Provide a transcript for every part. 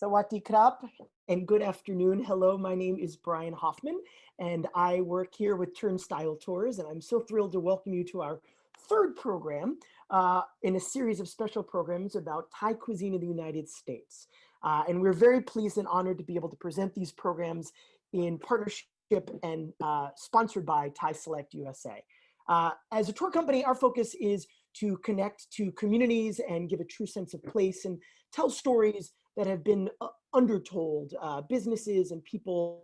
Sawadee krap and good afternoon. Hello, my name is Brian Hoffman and I work here with Turnstile Tours, and I'm so thrilled to welcome you to our third program in a series of special programs about Thai cuisine in the United States. And we're very pleased and honored to be able to present these programs in partnership and sponsored by Thai Select USA. As a tour company, our focus is to connect to communities and give a true sense of place and tell stories that have been undertold, businesses and people.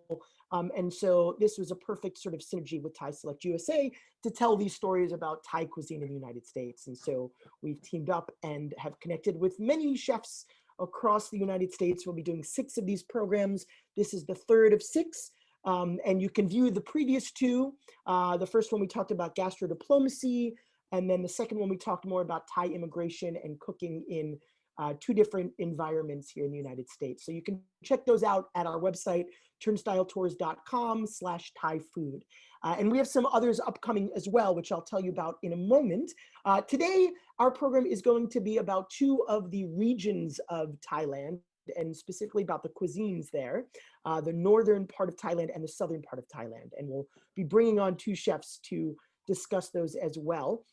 And so this was a perfect sort of synergy with Thai Select USA to tell these stories about Thai cuisine in the United States. And so we've teamed up and have connected with many chefs across the United States. We'll be doing 6 of these programs. This is the third of 6. And you can view the previous 2. The first one we talked about gastrodiplomacy, and then the second one we talked more about Thai immigration and cooking in 2 different environments here in the United States. So you can check those out at our website, turnstyletours.com/Thai food. And we have some others upcoming as well, which I'll tell you about in a moment. Today, our program is going to be about 2 of the regions of Thailand, and specifically about the cuisines there, the northern part of Thailand and the southern part of Thailand. And we'll be bringing on 2 chefs to discuss those as well.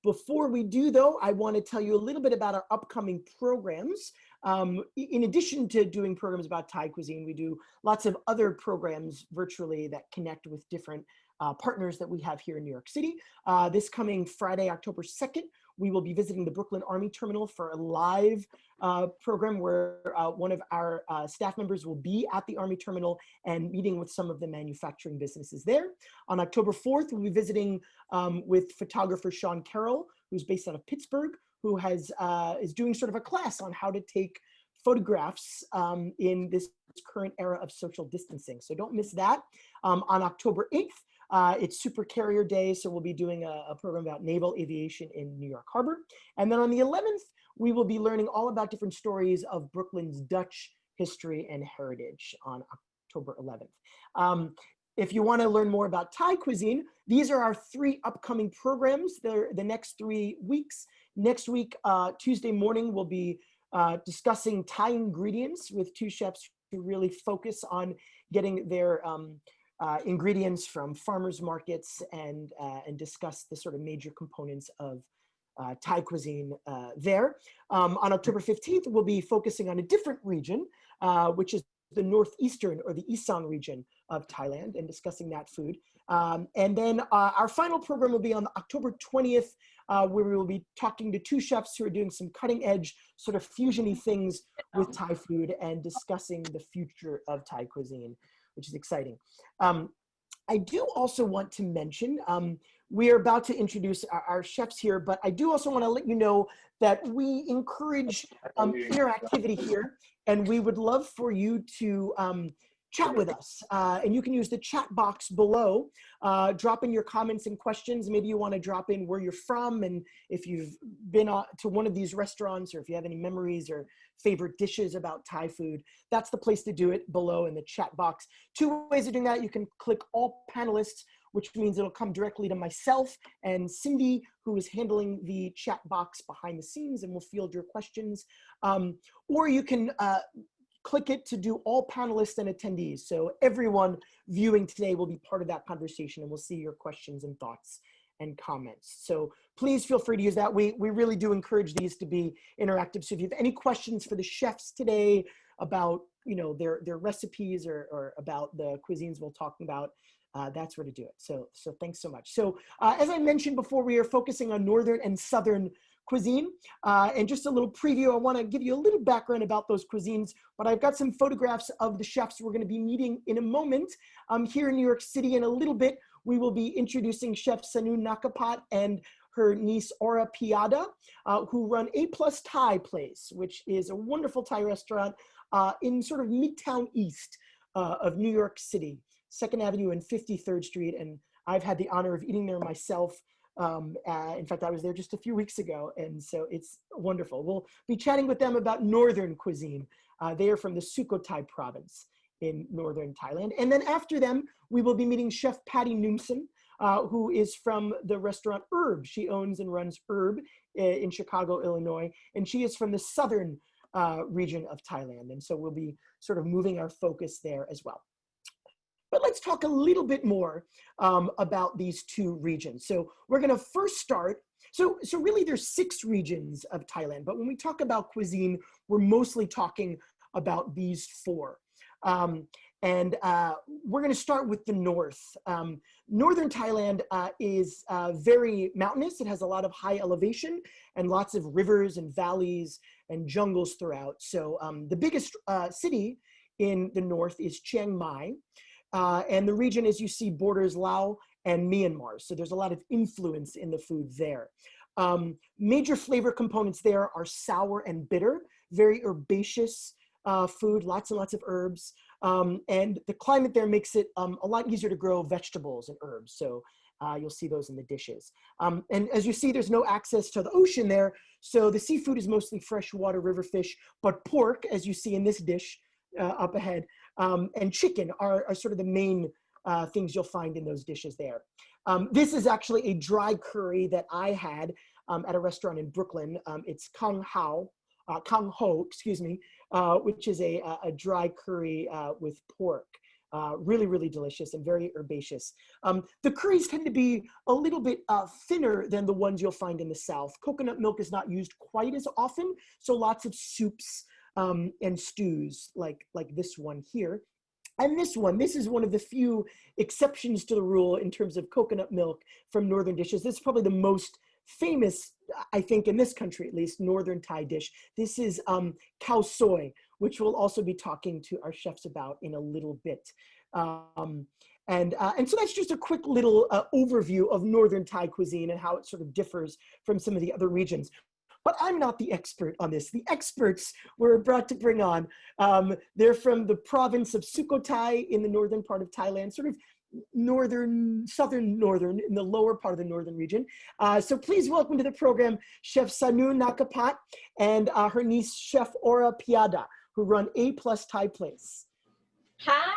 Before we do, though, I want to tell you a little bit about our upcoming programs. In addition to doing programs about Thai cuisine, we do lots of other programs virtually that connect with different partners that we have here in New York City. This coming Friday, October 2nd, we will be visiting the Brooklyn Army Terminal for a live program where one of our staff members will be at the Army Terminal and meeting with some of the manufacturing businesses there. On October 4th, we'll be visiting with photographer Sean Carroll, who's based out of Pittsburgh, who is doing sort of a class on how to take photographs in this current era of social distancing. So don't miss that. On October 8th, it's Super Carrier Day, so we'll be doing a program about naval aviation in New York Harbor. And then on the 11th, we will be learning all about different stories of Brooklyn's Dutch history and heritage on October 11th. If you want to learn more about Thai cuisine, these are our 3 upcoming programs. They're the next 3 weeks. Next week, Tuesday morning, we'll be discussing Thai ingredients with 2 chefs who really focus on getting their ingredients from farmers markets and discuss the sort of major components of Thai cuisine there. On October 15th, we'll be focusing on a different region, which is the northeastern or the Isan region of Thailand, and discussing that food. And then our final program will be on October 20th, where we will be talking to 2 chefs who are doing some cutting edge sort of fusion-y things with Thai food and discussing the future of Thai cuisine, which is exciting. I do also want to mention, we are about to introduce our chefs here, but I do also want to let you know that we encourage interactivity here, and we would love for you to chat with us. And you can use the chat box below, drop in your comments and questions. Maybe you want to drop in where you're from, and if you've been to one of these restaurants, or if you have any memories or favorite dishes about Thai food, that's the place to do it, below in the chat box. 2 ways of doing that. You can click all panelists, which means it'll come directly to myself and Cindy, who is handling the chat box behind the scenes, and will field your questions. Or you can click it to do all panelists and attendees. So everyone viewing today will be part of that conversation, and we'll see your questions and thoughts and comments. So please feel free to use that. We really do encourage these to be interactive. So if you have any questions for the chefs today about, you know, their recipes or about the cuisines we'll talk about, that's where to do it. So thanks so much. So as I mentioned before, we are focusing on northern and southern cuisine. And just a little preview, I want to give you a little background about those cuisines, but I've got some photographs of the chefs we're going to be meeting in a moment. Here in New York City in a little bit, we will be introducing Chef Sanun Nakapat and her niece Aura Piyada, who run A+ Thai Place, which is a wonderful Thai restaurant in sort of Midtown East of New York City, 2nd Avenue and 53rd Street. And I've had the honor of eating there myself. In fact, I was there just a few weeks ago, and so it's wonderful. We'll be chatting with them about northern cuisine. They are from the Sukotai province in northern Thailand. And then after them, we will be meeting Chef Patty Neusom, who is from the restaurant Herb. She owns and runs Herb in Chicago, Illinois, and she is from the southern region of Thailand. And so we'll be sort of moving our focus there as well. But let's talk a little bit more about these two regions. So we're going to first start. So really there's 6 regions of Thailand, but when we talk about cuisine, we're mostly talking about these 4. We're going to start with the north. Northern Thailand is very mountainous. It has a lot of high elevation and lots of rivers and valleys and jungles throughout. So the biggest city in the north is Chiang Mai. And the region, as you see, borders Laos and Myanmar. So there's a lot of influence in the food there. Major flavor components there are sour and bitter, very herbaceous food, lots and lots of herbs. And the climate there makes it a lot easier to grow vegetables and herbs. So you'll see those in the dishes. And as you see, there's no access to the ocean there. So the seafood is mostly freshwater river fish, but pork, as you see in this dish up ahead, and chicken are sort of the main things you'll find in those dishes there. This is actually a dry curry that I had at a restaurant in Brooklyn. It's Khao Ho, excuse me, which is a dry curry with pork. Really, really delicious and very herbaceous. The curries tend to be a little bit thinner than the ones you'll find in the South. Coconut milk is not used quite as often, so lots of soups and stews like this one here. And this is one of the few exceptions to the rule in terms of coconut milk from northern dishes. This is probably the most famous, I think, in this country, at least, northern Thai dish. This is Khao Soi, which we'll also be talking to our chefs about in a little bit. And so that's just a quick little overview of northern Thai cuisine and how it sort of differs from some of the other regions. But I'm not the expert on this. The experts we're about to bring on, they're from the province of Sukotai in the northern part of Thailand, sort of southern northern, in the lower part of the northern region. So please welcome to the program Chef Sanun Nakapat and her niece Chef Aura Piyada, who run A+ Thai Place. Hi.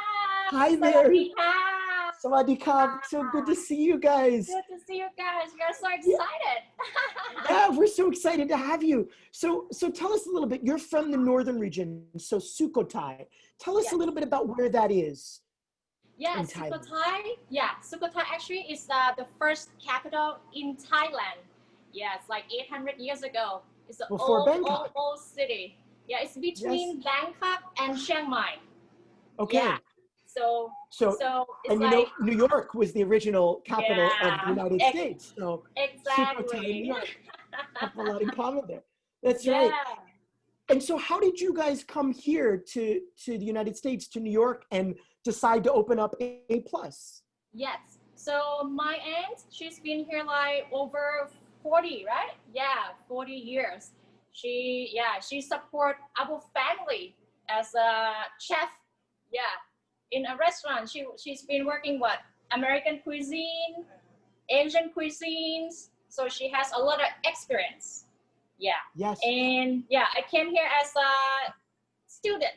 Hi there. Sawadee ka. Sawadee ka. So good to see you guys. Good to see you guys. We are so excited. Yeah, we're so excited to have you. So tell us a little bit. You're from the northern region, so Sukotai. Tell us a little bit about where that is. Yeah, Sukotai. Yeah, Sukotai actually is the first capital in Thailand. Yeah, it's like 800 years ago. It's an old city. Yeah, it's between Bangkok and Chiang Mai. Okay. Yeah. So and like, New York was the original capital of the United States. So exactly. Sukotai and New York have a lot in common there. That's right. And so how did you guys come here to the United States, to New York, and decide to open up A+? Yes. So my aunt, she's been here like over 40, right? Yeah, 40 years. She support our family as a chef. Yeah, in a restaurant. She's been working American cuisine, Asian cuisines. So she has a lot of experience. Yeah. Yes. And yeah, I came here as a student,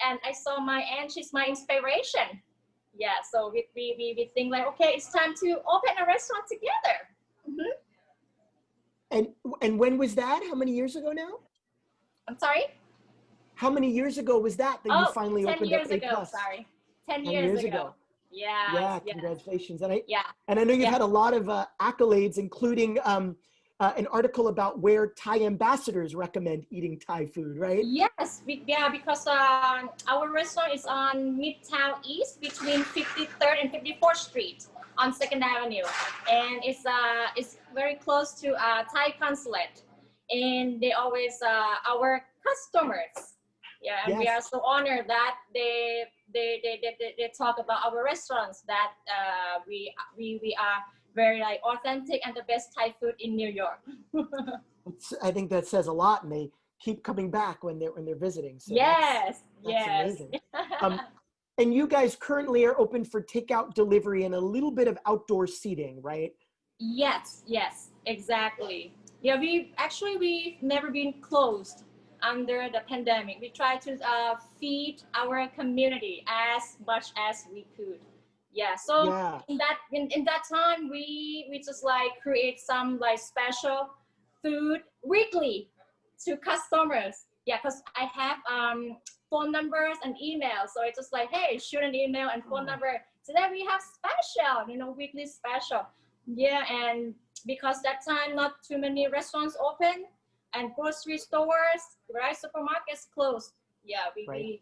and I saw my aunt. She's my inspiration. Yeah. So we think like, okay, it's time to open a restaurant together. Mm-hmm. And when was that? How many years ago now? I'm sorry? How many years ago was that you finally 10 opened years up A+? ago, sorry. 10 years ago. Yeah. Yeah, congratulations. And I know you've yeah. had a lot of accolades, including an article about where Thai ambassadors recommend eating Thai food, right? Yes, because our restaurant is on Midtown East between 53rd and 54th Street on 2nd Avenue. And it's very close to Thai consulate. And they always, our customers, and we are so honored that they talk about our restaurants, that we are very like authentic and the best Thai food in New York. I think that says a lot, and they keep coming back when they're visiting. So yes, that's amazing. And you guys currently are open for takeout, delivery, and a little bit of outdoor seating, right? Yes, exactly. Yeah, we've never been closed under the pandemic. We try to feed our community as much as we could. Yeah, so in that time we just like create some like special food weekly to customers. Yeah, because I have phone numbers and emails. So it's just like, hey, shoot an email and phone number. Today we have special, you know, weekly special. Yeah, and because that time not too many restaurants open and grocery stores, right, supermarkets closed. Yeah, we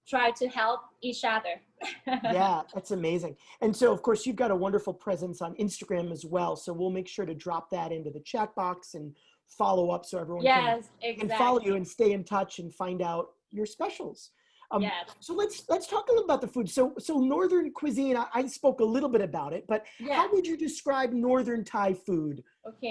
try to help each other. Yeah, that's amazing. And so, of course, you've got a wonderful presence on Instagram as well. So we'll make sure to drop that into the chat box and follow up so everyone can follow you and stay in touch and find out your specials. Yes. So let's talk a little about the food. So Northern cuisine, I spoke a little bit about it, but how would you describe Northern Thai food? Okay.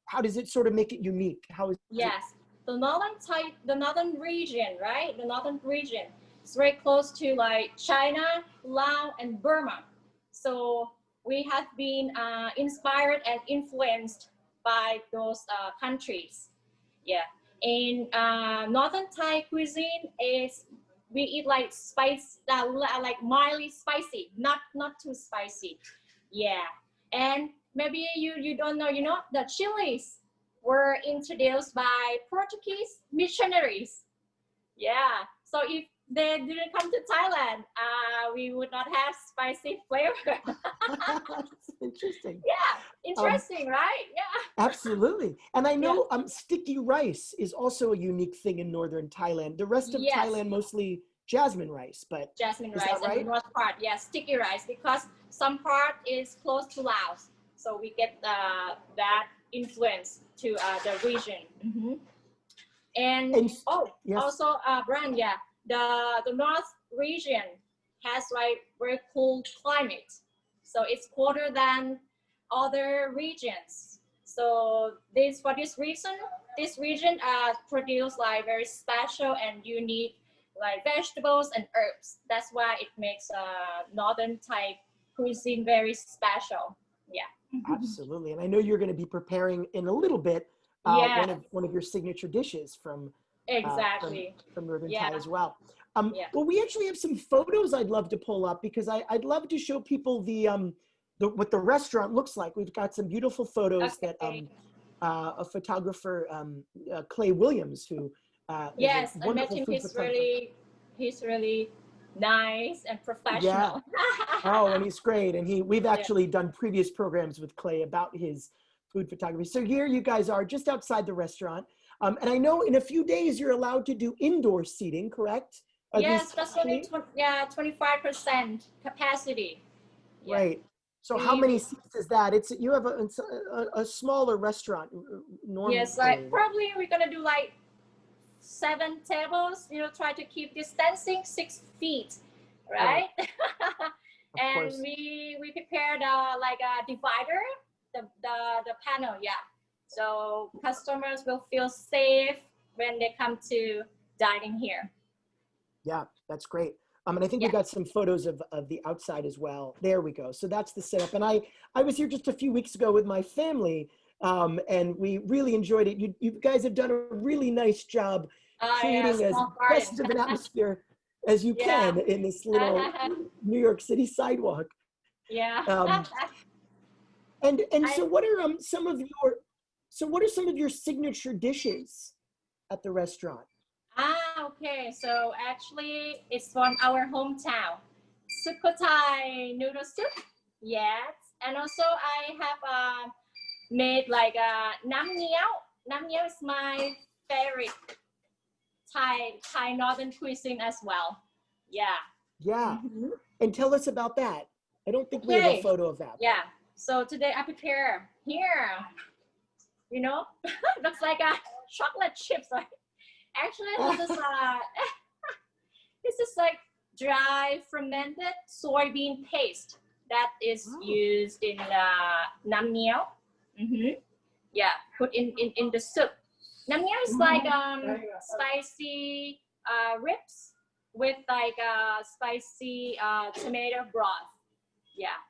How does it sort of make it unique? How is Yes, the northern region, right? The northern region is very close to like China, Laos, and Burma. So we have been inspired and influenced by those countries. Yeah, in northern Thai cuisine is we eat like spice, like mildly spicy, not too spicy. Yeah, and maybe you don't know, you know, the chilies were introduced by Portuguese missionaries. Yeah, so if they didn't come to Thailand, we would not have spicy flavor. That's interesting. Yeah, interesting, right? Yeah. Absolutely. And I know sticky rice is also a unique thing in Northern Thailand. The rest of Thailand, mostly jasmine rice, but jasmine is rice that right? and the north part, sticky rice, because some part is close to Laos. So we get that influence to the region. And also Brian, the north region has like very cool climate, so it's colder than other regions. So for this reason, this region produce like very special and unique like vegetables and herbs. That's why it makes northern Thai cuisine very special. Yeah. Absolutely. And I know you're going to be preparing in a little bit one of your signature dishes from Northern Thai as well. Well, we actually have some photos I'd love to pull up because I'd love to show people what the restaurant looks like. We've got some beautiful photos that a photographer, Clay Williams, who yes, I met him. He's really nice and professional. Oh, and he's great. And we've actually done previous programs with Clay about his food photography. So here you guys are just outside the restaurant. And I know in a few days you're allowed to do indoor seating, correct? Yes, that's only 25% capacity. Yeah. Right. So how many seats is that? You have a smaller restaurant normally. Yes, like probably we're gonna do like 7 tables. You know, try to keep distancing 6 feet, right? And we prepared like a divider, the panel, so customers will feel safe when they come to dining here. Yeah, that's great. And I think we got some photos of the outside as well. There we go. So that's the setup. And I was here just a few weeks ago with my family, and we really enjoyed it. You guys have done a really nice job creating as best of an atmosphere as you can in this little New York City sidewalk. Yeah. And so what are some of your signature dishes at the restaurant? Okay. So actually, it's from our hometown, Sukotai noodle soup. Yes, and also I have made like nam niao. Nam niao is my favorite Thai northern cuisine as well. Yeah. Yeah. And tell us about that. I don't think we have a photo of that. Yeah. So today I prepare here. You know, looks like a chocolate chips, right? Actually, this is like dry fermented soybean paste that is used in nam niao. Yeah, put in the soup. Nam niao is like spicy ribs with like spicy tomato broth. Yeah,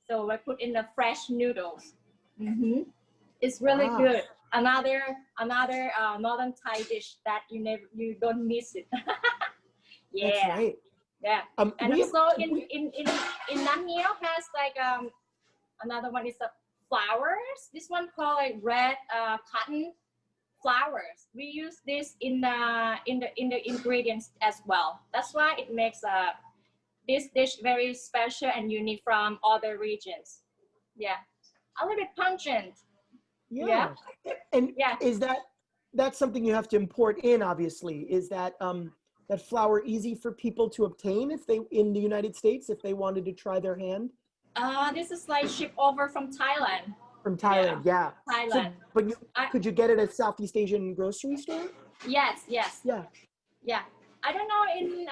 so I put in the fresh noodles. It's really good. Another northern Thai dish that you don't miss it. Yeah. That's right. Yeah. And also in nam niao has like another one is the flowers. This one called like red cotton flowers. We use this in the ingredients as well. That's why it makes this dish very special and unique from other regions. Yeah, a little bit pungent. Yeah. And Yeah. is that's something you have to import in, obviously? Is that that flour easy for people to obtain if they in the United States if they wanted to try their hand? This is like shipped over from Thailand. From Thailand, yeah. Thailand. So, but could you get it at Southeast Asian grocery store? Yes. Yeah. Yeah. I don't know, in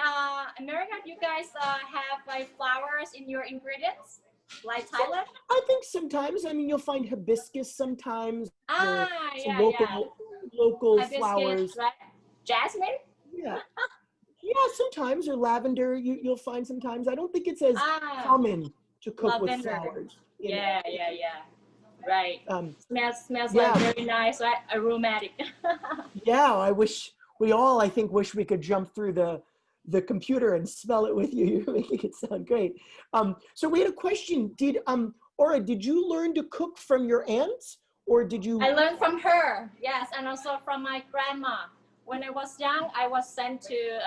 America, do you guys have like flowers in your ingredients? Like Thailand? I think sometimes. I mean, you'll find hibiscus sometimes, or some Yeah. local Hibiscus, flowers. right? Jasmine? Yeah. Yeah, sometimes, or lavender you'll find sometimes. I don't think it's as common to cook with Lavender. flowers. Yeah. Right. Smells yeah. like very nice, right? Aromatic. Yeah, I think wish we could jump through the computer and smell it with you. You're making it sound great. So we had a question. Aura, did you learn to cook from your aunts, or did you? I learned from her, yes, and also from my grandma. When I was young, I was sent to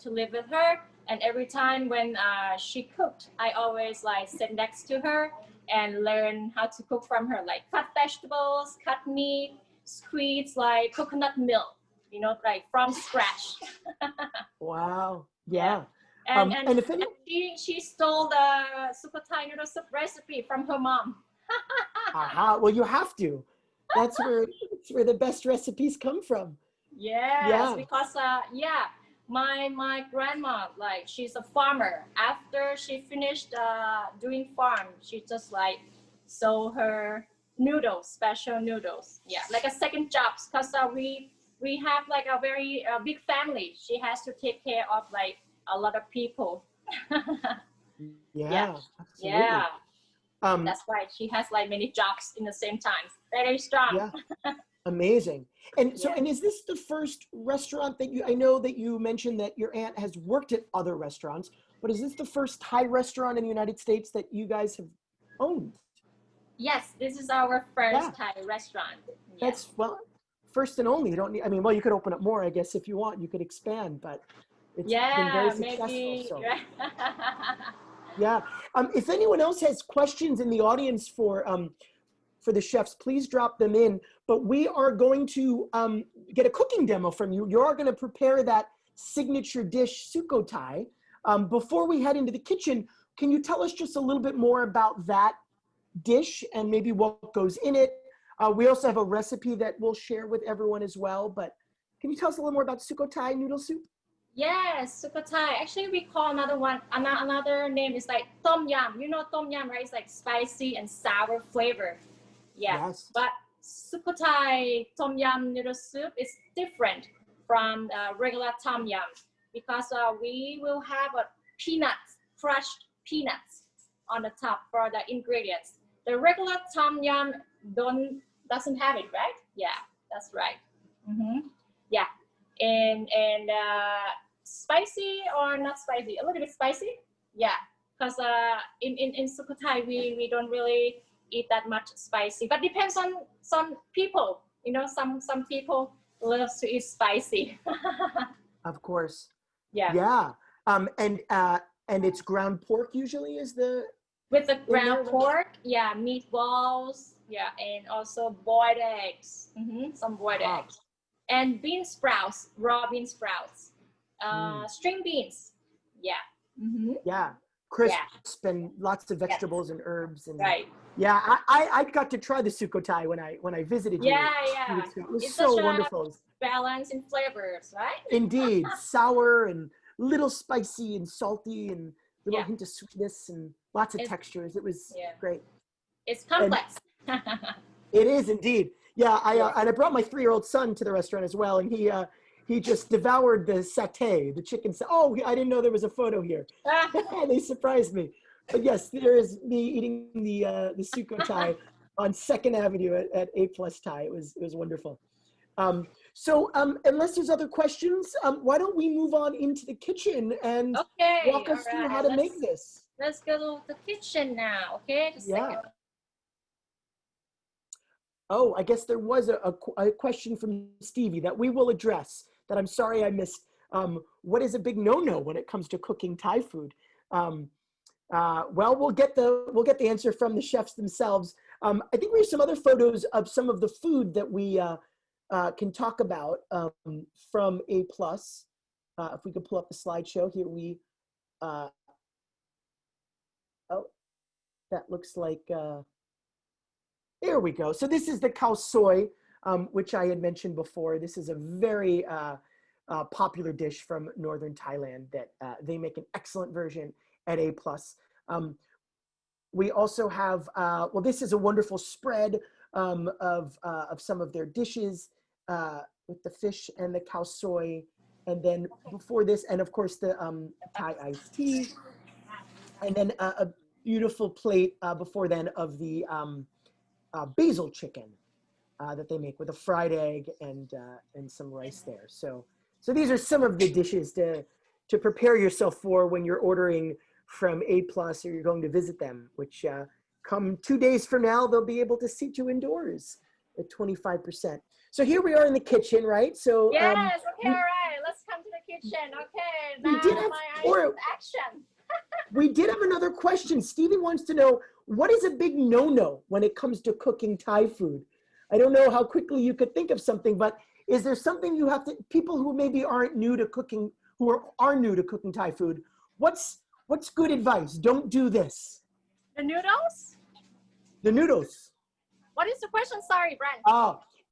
to live with her, and every time when she cooked, I always like sit next to her and learn how to cook from her, like cut vegetables, cut meat, squeeze like coconut milk, like from scratch. Wow. Yeah. And if she stole the Sukotai noodle soup recipe from her mom. Well, you have to. That's where the best recipes come from. Yes, yeah. Because my grandma, like, she's a farmer. After she finished doing farm, she just like sold her noodles, special noodles. Yeah, like a second job, because we have like a very big family. She has to take care of like a lot of people. Yeah. Yeah. That's why she has like many jobs in the same time. Very strong. Yeah. Amazing. And so, and is this the first restaurant that I know that you mentioned that your aunt has worked at other restaurants, but is this the first Thai restaurant in the United States that you guys have owned? Yes, this is our first Thai restaurant. That's, well, first and only. You don't need, you could open up more, I guess, if you want. You could expand, but it's been very successful. Maybe. So. Yeah. If anyone else has questions in the audience for the chefs, please drop them in. But we are going to get a cooking demo from you. You are going to prepare that signature dish, Sukotai. Before we head into the kitchen, can you tell us just a little bit more about that dish and maybe what goes in it? We also have a recipe that we'll share with everyone as well. But can you tell us a little more about Sukotai noodle soup? Yes, Sukotai. Actually, we call another name is like Tom Yum. You know Tom Yum, right? It's like spicy and sour flavor. Yeah. Yes. But Sukotai Tom Yum noodle soup is different from regular Tom Yum because we will have crushed peanuts on the top for the ingredients. The regular Tom Yum doesn't have it, right? Yeah, that's right. Yeah. And spicy or not spicy? A little bit spicy, yeah. Because in Sukotai we don't really eat that much spicy, but depends on some people. Some people love to eat spicy. Of course. Yeah. Yeah. And it's ground pork usually is the with the ground pork. Yeah, meatballs. Yeah, and also boiled eggs. Some boiled eggs. And bean sprouts, raw bean sprouts, string beans, yeah, crisp and lots of vegetables and herbs and right. Yeah, I got to try the Sukotai when I visited you. Yeah. It was so wonderful. Balance in flavors, right? Indeed, sour and little spicy and salty and little hint of sweetness and lots of textures. It was great. It's complex. It is indeed. Yeah, I brought my 3-year-old son to the restaurant as well, and he just devoured the satay, the chicken. Oh, I didn't know there was a photo here. They surprised me. But yes, there is me eating the Sukotai on 2nd Avenue at A+ Thai. It was wonderful. So unless there's other questions, why don't we move on into the kitchen and walk us through how to make this? Let's go to the kitchen now. Okay, just a second. Oh, I guess there was a question from Stevie that we will address that I'm sorry I missed. What is a big no-no when it comes to cooking Thai food? Well, we'll get the answer from the chefs themselves. I think we have some other photos of some of the food that we can talk about from A+. If we could pull up the slideshow here, oh, that looks like, there we go. So this is the Khao Soi, which I had mentioned before. This is a very popular dish from Northern Thailand that they make an excellent version at A+. We also have, well, this is a wonderful spread of some of their dishes with the fish and the Khao Soi. And then before this, and of course the Thai iced tea. And then a beautiful plate before then of the basil chicken that they make with a fried egg and some rice there. So these are some of the dishes to prepare yourself for when you're ordering from A+ or you're going to visit them, which come 2 days from now, they'll be able to seat you indoors at 25%. So here we are in the kitchen, right? So yes, okay, all right. Let's come to the kitchen. Okay, now we did have, my action. We did have another question. Stevie wants to know, what is a big no-no when it comes to cooking Thai food? I don't know how quickly you could think of something, but is there something you have to, people who maybe aren't new to cooking, who are new to cooking Thai food, what's good advice? Don't do this. The noodles? The noodles. What is the question? Sorry, Brent.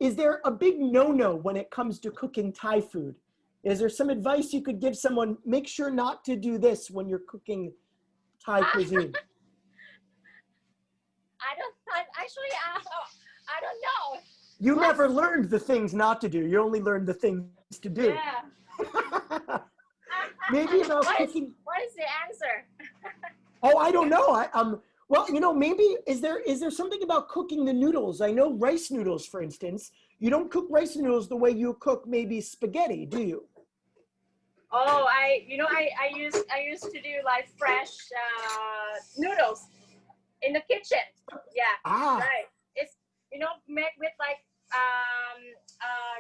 Is there a big no-no when it comes to cooking Thai food? Is there some advice you could give someone? Make sure not to do this when you're cooking Thai cuisine. I don't know. You never learned the things not to do. You only learned the things to do. Yeah. Maybe about cooking. What is the answer? Oh, I don't know. Well, you know, maybe is there something about cooking the noodles? I know rice noodles, for instance. You don't cook rice noodles the way you cook maybe spaghetti, do you? Oh, I used to do like fresh noodles in the kitchen. Yeah. Right. It's made with like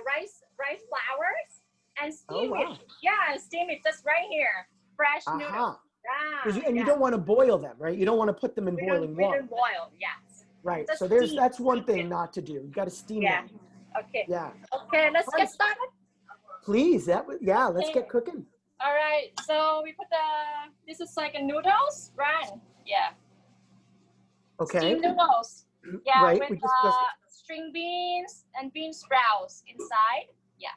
rice flours and steam it. Yeah, steam it just right here. Fresh noodles. Yeah. And you don't want to boil them, right? You don't want to put them in boiling water. We don't boil. Yes. Right. So that's one thing not to do. You got to steam them. Okay. Yeah. Okay, let's get started. Please. Let's get cooking. All right. So we put this is like a noodles, right? Yeah. Okay. Steamed noodles. Yeah, right. with string beans and bean sprouts inside. Yeah.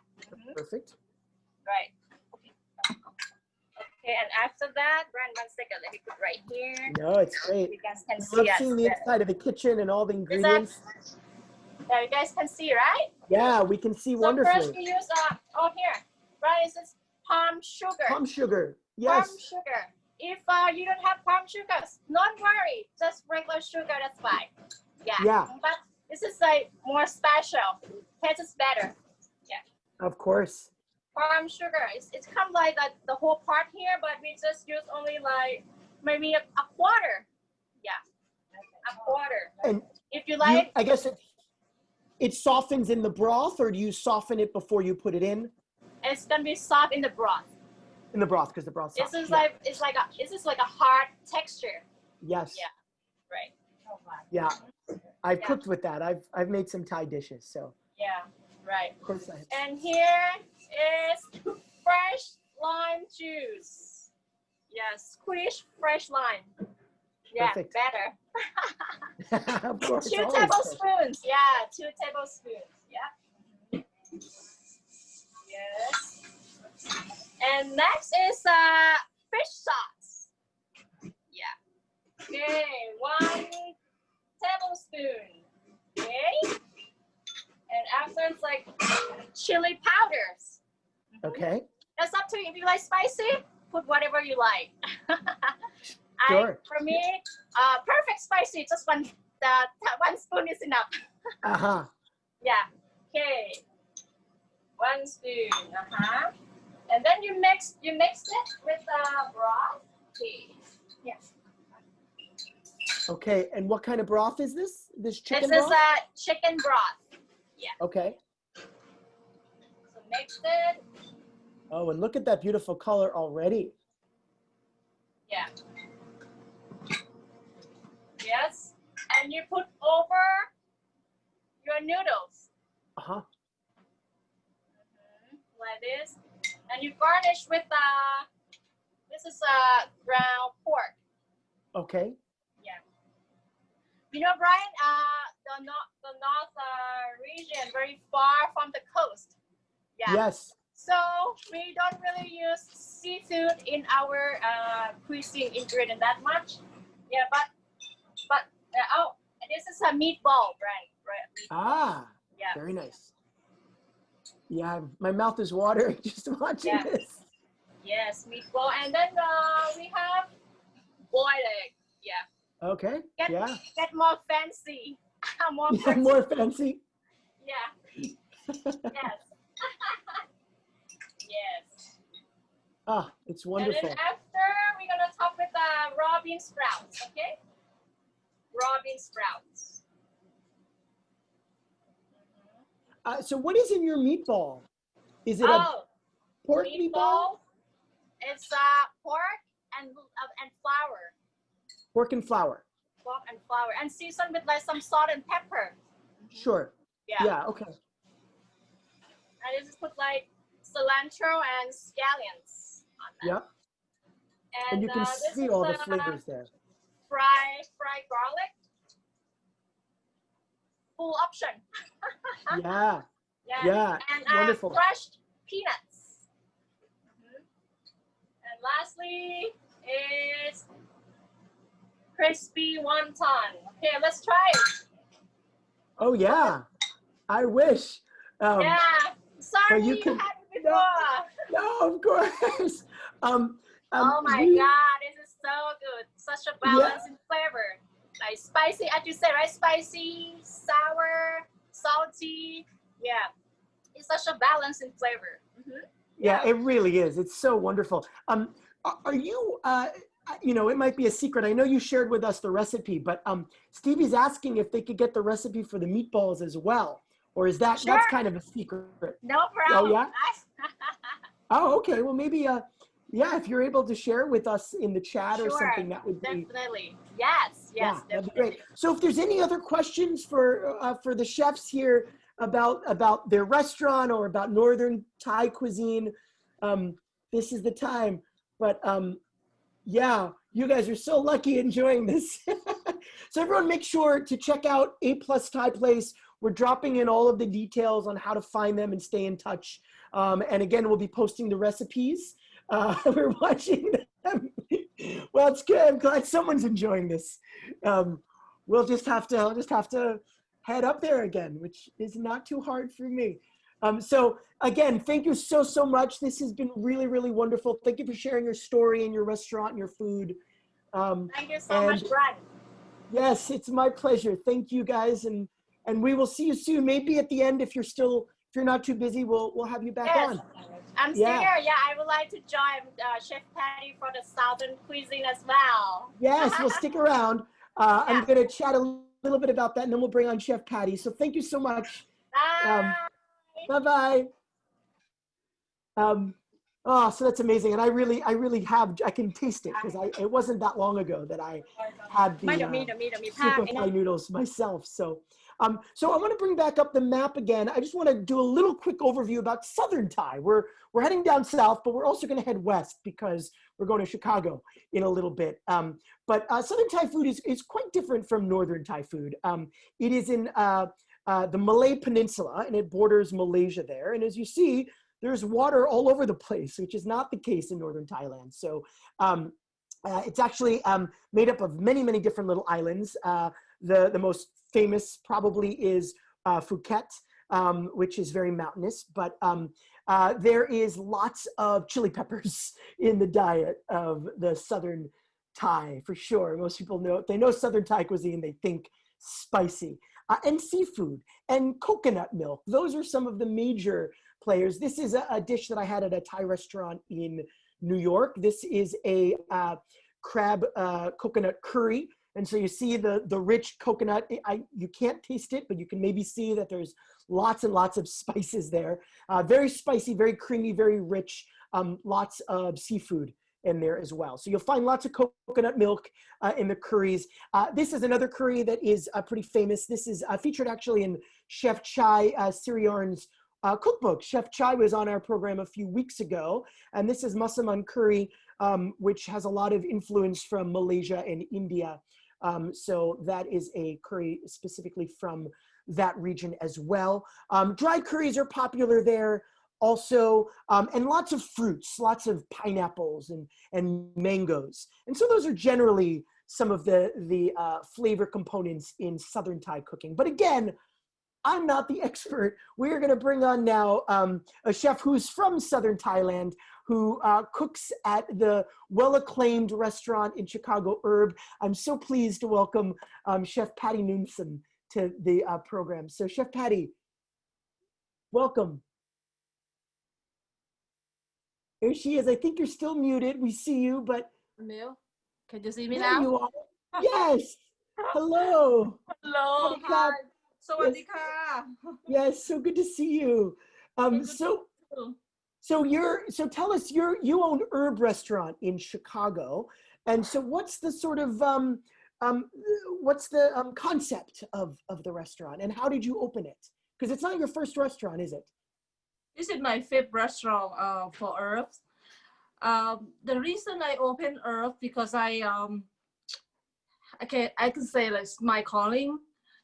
Perfect. Right. Okay, and after that, Brand, 1 second, let me put right here. No, it's great. You guys can see love seeing the inside of the kitchen and all the ingredients. Yeah, you guys can see, right? Yeah, we can see wonderfully. So first we use here, right? This is palm sugar. Palm sugar. Yes. Palm sugar. If you don't have palm sugar, don't worry. Just regular sugar, that's fine. Yeah. But this is like more special. Tastes better. Yeah. Of course. Palm sugar. It's kind of like the whole part here, but we just use only like maybe a quarter. Yeah. A quarter. And if you like, I guess it softens in the broth, or do you soften it before you put it in? It's gonna be soft in the broth. In the broth, because the broth's soft. This is like a hard texture. Yes. Yeah. Right. Yeah. I've cooked with that. I've made some Thai dishes, so. Yeah. Right. Of course I have. And here is fresh lime juice. Yes, squeeze fresh lime. Yeah, perfect. Better. Of course. 2 tablespoons. Yeah, 2 tablespoons. Yeah. Yes. And next is fish sauce. Yeah. Okay, 1 tablespoon. Okay. And after it's like chili powders. Okay. That's up to you. If you like spicy, put whatever you like. Sure. For me, perfect spicy. Just 1 spoon is enough. Yeah. Okay. 1 spoon. And then you mix it with broth. Okay. Yeah. Okay, and what kind of broth is this? This chicken This is broth? a chicken broth. Yeah. Okay. So mix it. Oh, and look at that beautiful color already. Yeah. Yes. And you put over your noodles. Uh-huh. Like this. And you garnish with this is ground pork. Okay. Yeah. You know, Brian, the north region, very far from the coast. Yeah. Yes. So we don't really use seafood in our cuisine ingredient that much. Yeah, but oh, this is a meatball, Brian. Right. Ah, Yeah. very nice. Yeah, my mouth is watering just watching this. Yes, meatball, and then we have boiled egg. Yeah. Okay. Get more fancy. More Yeah, more fancy. Yeah. Yes. Yes. Ah, it's wonderful. And then after, we're gonna top with raw bean sprouts. Okay. Raw bean sprouts. So what is in your meatball? Is it a pork meatball? It's pork and flour. Pork and flour. Pork and flour, and seasoned with like some salt and pepper. Sure. Yeah. Yeah. Okay. And you just put like cilantro and scallions on that. Yep. And you can see all the flavors there. Fried garlic. Full option. Yeah. Yeah. And wonderful. crushed peanuts. And lastly is crispy wonton. Okay, let's try it. Oh yeah. I wish. Yeah. Sorry, you you can- had it before. No, of course. Oh my God, this is so good. Such a balance in flavor. Like spicy, as you said, right? Spicy, sour, salty. Yeah. It's such a balance in flavor. Yeah, it really is. It's so wonderful. Are you, you know, it might be a secret. I know you shared with us the recipe, but Stevie's asking if they could get the recipe for the meatballs as well. Or is that, Sure. that's kind of a secret? No problem. Oh, yeah? Oh, okay. Well, maybe, yeah, if you're able to share with us in the chat or something, that would be. Definitely. Yes, Yeah, that'd be definitely. great. So if there's any other questions for the chefs here about their restaurant or about Northern Thai cuisine, this is the time. But yeah, you guys are so lucky enjoying this. So everyone make sure to check out A+ Thai Place. We're dropping in all of the details on how to find them and stay in touch. And again, we'll be posting the recipes. We're watching them. Well, it's good. I'm glad someone's enjoying this. I'll just have to head up there again, which is not too hard for me. So again, thank you so much. This has been really, really wonderful. Thank you for sharing your story and your restaurant and your food. Thank you so much, Brad. Yes, it's my pleasure. Thank you guys, and we will see you soon. Maybe at the end, if you're not too busy, we'll have you back on. I'm still here. Yeah, I would like to join Chef Patty for the Southern cuisine as well. Yes, we'll stick around. I'm going to chat a little bit about that, and then we'll bring on Chef Patty. So thank you so much. Bye. Bye-bye. Oh, so that's amazing. And I can taste it because it wasn't that long ago that I had the Sukotai noodles myself. So I want to bring back up the map again. I just want to do a little quick overview about Southern Thai. We're heading down south, but we're also going to head west because we're going to Chicago in a little bit. But Southern Thai food is quite different from Northern Thai food. It is in the Malay Peninsula, and it borders Malaysia there. And as you see, there's water all over the place, which is not the case in Northern Thailand. So it's actually made up of many, many different little islands. The most famous probably is Phuket, which is very mountainous, but there is lots of chili peppers in the diet of the Southern Thai, for sure. Most people know, if they know Southern Thai cuisine, they think spicy. And seafood and coconut milk. Those are some of the major players. This is a dish that I had at a Thai restaurant in New York. This is a crab coconut curry. And so you see the rich coconut. You can't taste it, but you can maybe see that there's lots and lots of spices there. Very spicy, very creamy, very rich. Lots of seafood in there as well. So you'll find lots of coconut milk in the curries. This is another curry that is pretty famous. This is featured actually in Chef Chai Siriarn's cookbook. Chef Chai was on our program a few weeks ago, and this is masaman curry, which has a lot of influence from Malaysia and India. So that is a curry specifically from that region as well. Dry curries are popular there also, and lots of fruits, lots of pineapples and mangoes. And so those are generally some of the flavor components in Southern Thai cooking. But again, I'm not the expert. We're going to bring on now a chef who's from Southern Thailand, who cooks at the well-acclaimed restaurant in Chicago, Herb. I'm so pleased to welcome Chef Patty Neusom to the program. So Chef Patty, welcome. Here she is. I think you're still muted. We see you, but... Neil, can you see me there now? you are. Yes. Hello. Hello. Hi. Sawadika. Yes, so good to see you. So tell us, you own Herb Restaurant in Chicago, and so what's the sort of concept of the restaurant, and how did you open it? Because it's not your first restaurant, is it? This is my fifth restaurant for Herbs. The reason I opened Herb because I can say like my calling.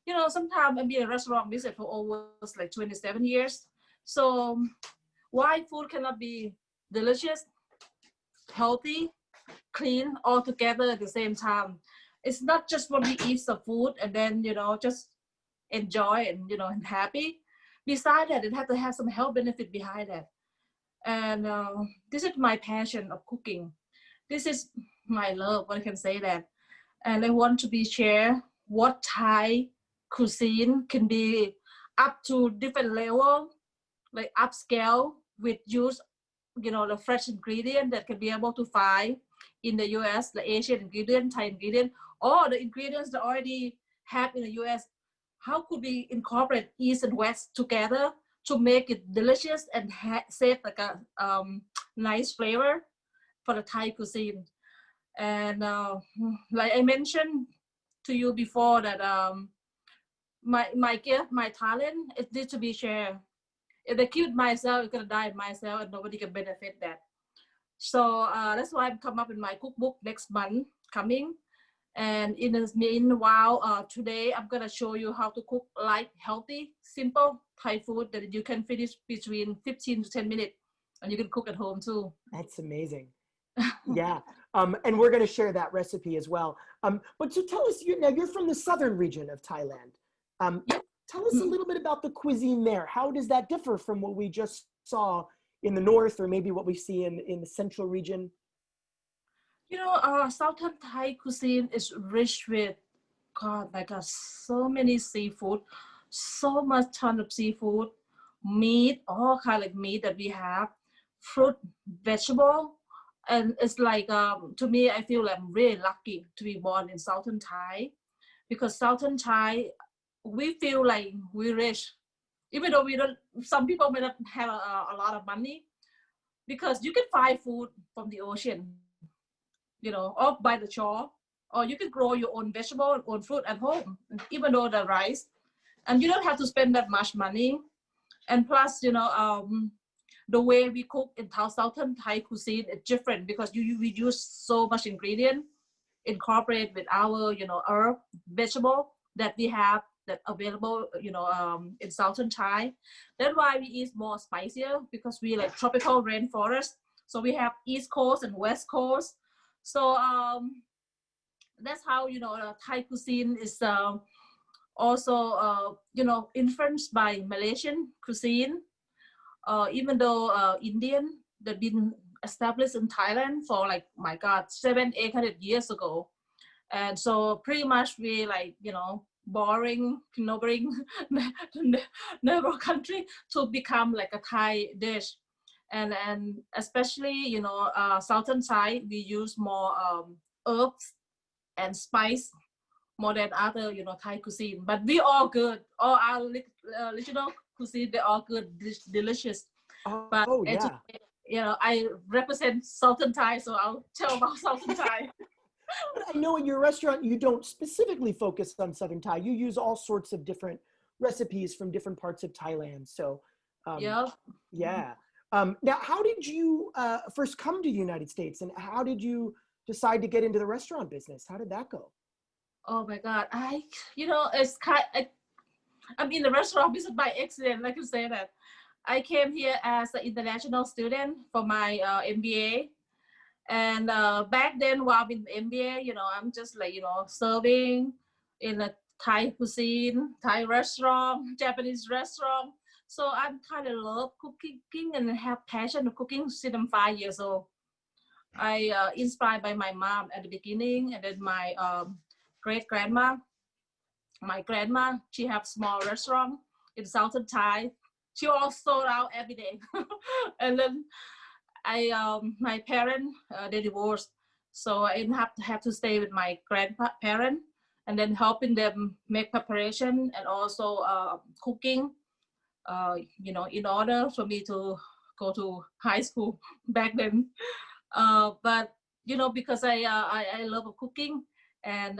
You know, sometimes I've been in a restaurant business for almost like 27 years. So why food cannot be delicious, healthy, clean, all together at the same time? It's not just when we eat the food and then, you know, just enjoy and, you know, and happy. Besides that, it has to have some health benefit behind that. And this is my passion of cooking. This is my love, I can say that. And I want to be share what Thai cuisine can be up to different level, like upscale with use, you know, the fresh ingredient that can be able to find in the US, the Asian ingredient, Thai ingredient, or the ingredients that already have in the US. How could we incorporate East and West together to make it delicious and save like a nice flavor for the Thai cuisine? And like I mentioned to you before that my gift, my talent, it needs to be shared. If I keep myself, it's gonna die myself, and nobody can benefit that. So that's why I've come up with my cookbook next month coming. And in the meanwhile, today I'm gonna show you how to cook light, healthy, simple Thai food that you can finish between 15 to 10 minutes, and you can cook at home too. That's amazing. Yeah, and we're going to share that recipe as well. But so tell us, you're from the southern region of Thailand. Tell us a little bit about the cuisine there. How does that differ from what we just saw in the north, or maybe what we see in the central region? You know, Southern Thai cuisine is rich with, God, my God, so many seafood, so much ton of seafood, meat, all kind of meat that we have, fruit, vegetable. And it's like, to me, I feel like I'm really lucky to be born in Southern Thai, because Southern Thai, we feel like we're rich, even though we don't, some people may not have a lot of money, because you can find food from the ocean, you know, or by the shore, or you can grow your own vegetable, own fruit at home, even though the rice, and you don't have to spend that much money. And plus, you know, the way we cook in Southern Thai cuisine is different, because we use so much ingredient, incorporate with our, you know, herb, vegetable that we have that available, you know, in Southern Thai. That's why we eat more spicier, because we like tropical rainforest. So we have East Coast and West Coast. So that's how, you know, Thai cuisine is also, you know, influenced by Malaysian cuisine. Even though Indian, they've been established in Thailand for like, my God, 700-800 years ago. And so pretty much we like, you know, boring, neighboring neighbor country to become like a Thai dish. And especially, you know, Southern Thai, we use more herbs and spice more than other, Thai cuisine. But we all good. All our regional cuisine, they're all good, delicious. But Oh yeah. I represent Southern Thai, so I'll tell about Southern Thai. But I know in your restaurant, you don't specifically focus on Southern Thai. You use all sorts of different recipes from different parts of Thailand. So, yeah. Now, how did you first come to the United States, and how did you decide to get into the restaurant business? How did that go? Oh my God, I'm in the restaurant business by accident, like you say that. I came here as an international student for my MBA. And back then, while in MBA, I'm just like, serving in a Thai cuisine, Thai restaurant, Japanese restaurant. So I kind of love cooking and have passion of cooking since I'm 5 years old. I inspired by my mom at the beginning, and then my great grandma. My grandma, she have small restaurant in Southern Thai. She all sold out every day. And then my parents, they divorced. So I have to stay with my grandparent and then helping them make preparation and also cooking, in order for me to go to high school back then. But, because I love cooking, and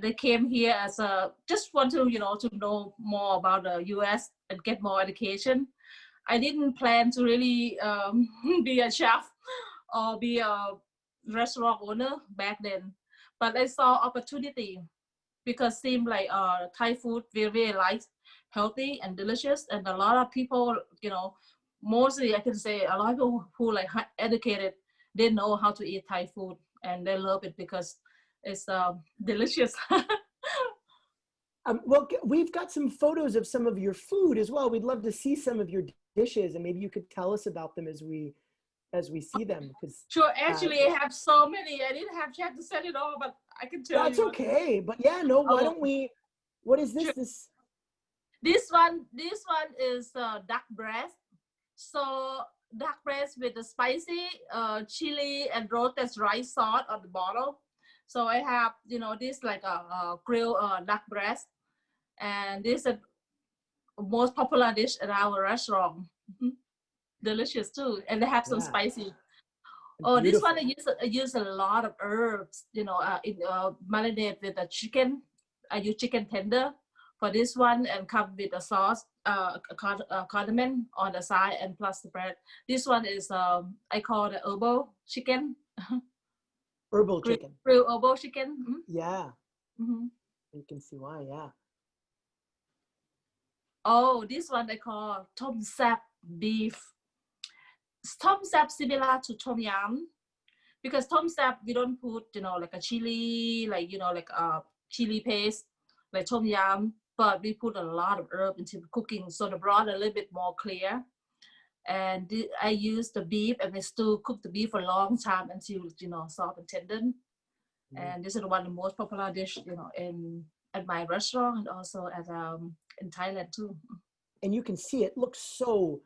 they came here as just want to, to know more about the US and get more education. I didn't plan to really be a chef or be a restaurant owner back then, but I saw opportunity because it seemed like Thai food very light, healthy and delicious, and a lot of people, mostly I can say a lot of people who like educated, they know how to eat Thai food and they love it because it's delicious. Well, we've got some photos of some of your food as well. We'd love to see some of your dishes, and maybe you could tell us about them as we see them. Because sure, actually, I have so many. I didn't have chance to send it all, but I can tell you. That's okay. But yeah, no. Why don't we? What is this? Sure. This one is duck breast. So duck breast with the spicy chili and roasted rice sauce on the bottom. So I have, this like a grilled duck breast, and this is the most popular dish at our restaurant. Delicious too, and they have some spicy. Oh, beautiful. This one I use a lot of herbs, marinate with the chicken. I use chicken tender for this one and come with a sauce, condiment on the side and plus the bread. This one is I call the herbal chicken. Herbal chicken. Real herbal chicken. Mm-hmm. Yeah. Mm-hmm. You can see why, yeah. Oh, this one I call Sap Beef. Sap similar to tom yum, because Sap we don't put like a chili, like like a chili paste like tom yum, but we put a lot of herb into cooking, so the broth a little bit more clear. And I use the beef, and I still cook the beef for a long time until soft and tender. And this is one of the most popular dish at my restaurant and also at in Thailand too. And you can see it looks so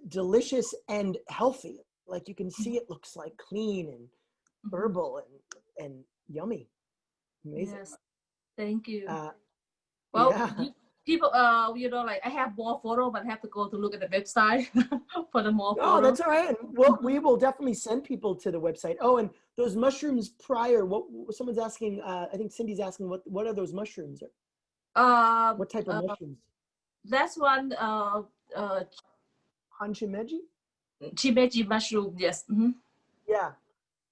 delicious and healthy. Like you can see it looks like clean and herbal and yummy. Amazing. Yes, thank you. People, like I have more photo, but I have to go to look at the website for the more photos. Oh, that's all right. Well, we will definitely send people to the website. Oh, and those mushrooms prior, what someone's asking, I think Cindy's asking, what are those mushrooms? What type of mushrooms? That's one, Hanchimeji? Chimeji mushroom, yes. Mm-hmm. Yeah,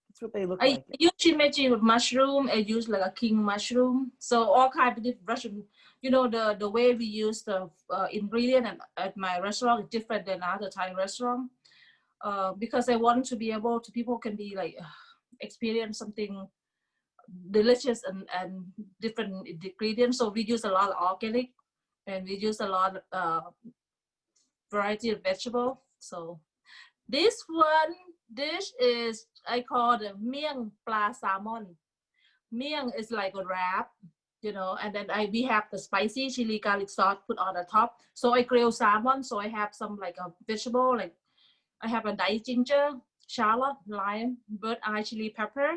that's what they look like. I use chimeji with mushroom. I use like a king mushroom. So all kinds of different Russian, the way we use the ingredient at my restaurant is different than other Thai restaurant. Because I want to be able to, people can be like, experience something delicious and different ingredients. So we use a lot of organic, and we use a lot of variety of vegetable. So this one dish is, I call the miang pla salmon. Miang is like a wrap, and then we have the spicy chili garlic sauce put on the top. So I grill salmon. So I have some like a vegetable, like I have a diced ginger, shallot, lime, bird eye chili pepper,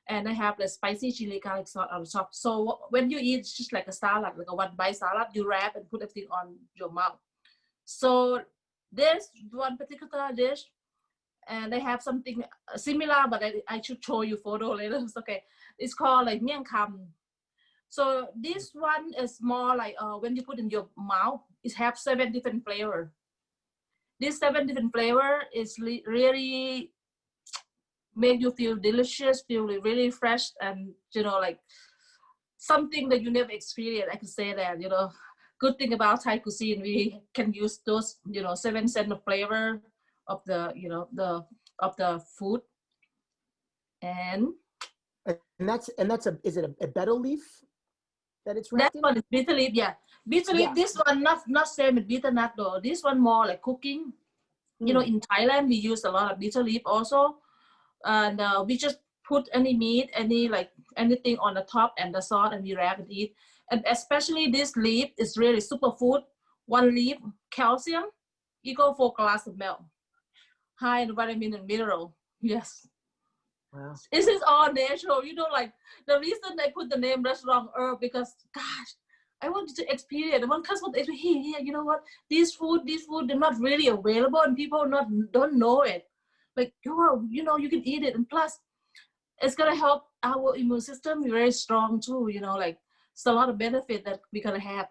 and I have the spicy chili garlic sauce on top. So when you eat, it's just like a salad, like a one bite salad. You wrap and put everything on your mouth. So there's one particular dish, and they have something similar, but I should show you photo later. It's okay. It's called like miang kam. So this one is more like when you put in your mouth, it has 7 different flavor. This 7 different flavor is really make you feel delicious, feel really fresh, and like something that you never experienced. I could say that, good thing about Thai cuisine, we can use those, 7 cents of flavor of the, of the food. And that's is it a betel leaf that it's that wrapped in? one is bitter leaf, yeah. Bitter leaf, this one not same with bitter nut though. This one more like cooking. In Thailand, we use a lot of bitter leaf also. And we just put any meat, anything on the top and the sauce, and we wrap and eat. And especially this leaf is really superfood. 1 leaf, calcium, equal 4 glass of milk. High in vitamin and mineral. Yes. Wow. This is all natural. Like the reason I put the name Restaurant Herb, because gosh, I wanted to experience. I want customers to hear, you know what? This food, they're not really available, and people don't know it. Like, oh, you can eat it, and plus, it's gonna help our immune system be very strong too. Like it's a lot of benefit that we're gonna have.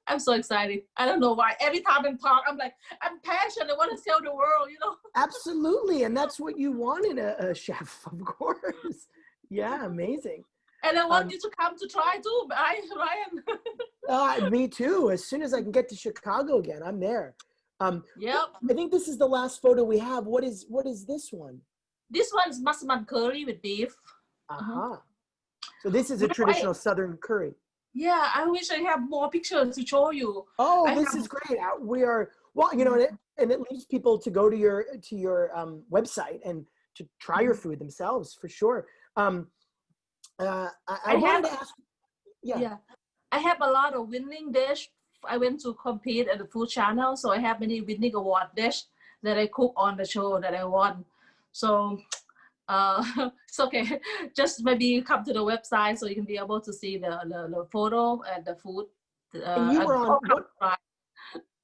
I'm so excited. I don't know why. Every time I talk, I'm like, I'm passionate. I want to tell the world. Absolutely, and that's what you want in a chef, of course. Yeah, amazing. And I want you to come to try too, Ryan. Me too. As soon as I can get to Chicago again, I'm there. Yep. I think this is the last photo we have. What is this one? This one's massaman curry with beef. So this is a traditional Southern curry. Yeah, I wish I have more pictures to show you. Oh, this is great. We are, well, and it leaves people to go to your website and to try your food themselves, for sure. I wanted to ask. Yeah. I have a lot of winning dish. I went to compete at the food channel, so I have many winning award dish that I cook on the show that I won. So it's okay. Just maybe come to the website so you can be able to see the photo and the food. And you were on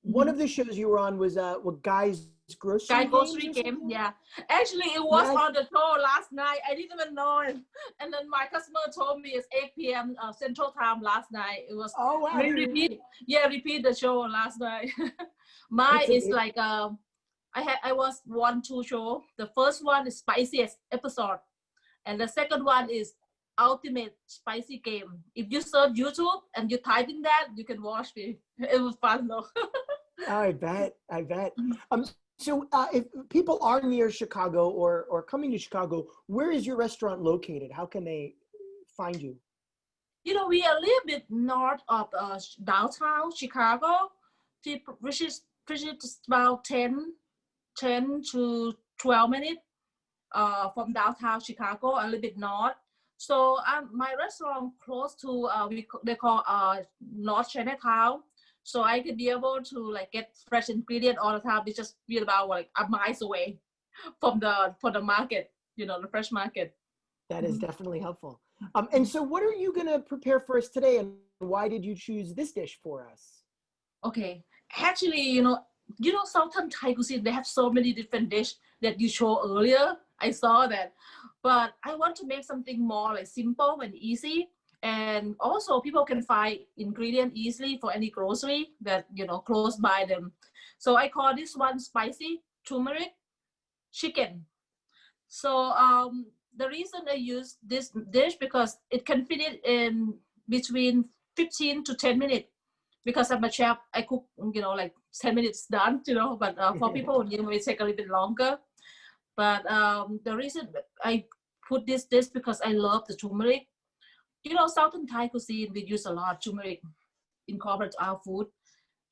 one of the shows you were on was Guy's Grocery Game. Yeah, actually it was on the show last night. I didn't even know it, and then my customer told me it's 8 p.m. Central Time last night. It was repeat the show last night. Mine is like I was 1-2 show. The first one is spiciest episode, and the second one is ultimate spicy game. If you search YouTube and you type in that, you can watch me. It was fun though. I bet. So if people are near Chicago or coming to Chicago, where is your restaurant located? How can they find you? We are a little bit north of downtown Chicago, which is about 10 to 12 minutes from downtown Chicago, a little bit north. So my restaurant close to they call North Chinatown. So I could be able to get fresh ingredient all the time. It's just about like a mile away from the market, the fresh market. That is definitely helpful. And so what are you gonna prepare for us today, and why did you choose this dish for us? Okay, actually, Southern Thai cuisine, they have so many different dishes that you showed earlier. I saw that, but I want to make something more simple and easy. And also people can find ingredient easily for any grocery that, close by them. So I call this one spicy Tumeric Chicken. So the reason I use this dish because it can fit it in between 15 to 10 minutes. Because I'm a chef, I cook, 10 minutes done, but for people, it may take a little bit longer. But the reason I put this dish because I love the turmeric. Southern Thai cuisine, we use a lot of turmeric incorporated our food.